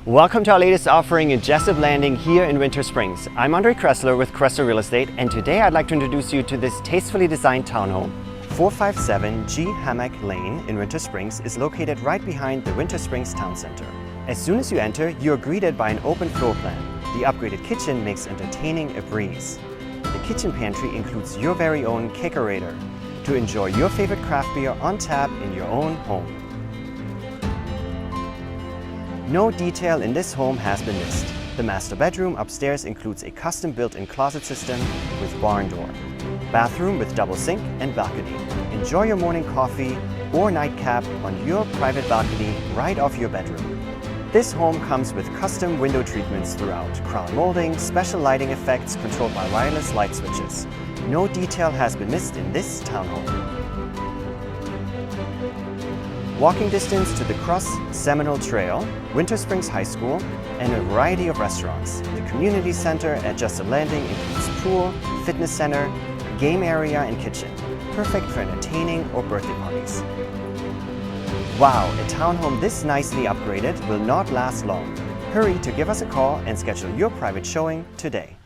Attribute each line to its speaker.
Speaker 1: Welcome to our latest offering in Jesup Landing here in Winter Springs. I'm Andre Kressler with Kressler Real Estate, and today I'd like to introduce you to this tastefully designed townhome. 457 G Hammock Lane in Winter Springs is located right behind the Winter Springs Town Center. As soon as you enter, you are greeted by an open floor plan. The upgraded kitchen makes entertaining a breeze. The kitchen pantry includes your very own kegerator to enjoy your favorite craft beer on tap in your own home. No detail in this home has been missed. The master bedroom upstairs includes a custom built-in closet system with barn door, bathroom with double sink and balcony. Enjoy your morning coffee or nightcap on your private balcony right off your bedroom. This home comes with custom window treatments throughout, crown molding, special lighting effects controlled by wireless light switches. No detail has been missed in this townhome. Walking distance to the Cross Seminole Trail, Winter Springs High School, and a variety of restaurants. The community center at Jesup Landing includes pool, fitness center, game area, and kitchen. Perfect for entertaining or birthday parties. Wow, a townhome this nicely upgraded will not last long. Hurry to give us a call and schedule your private showing today.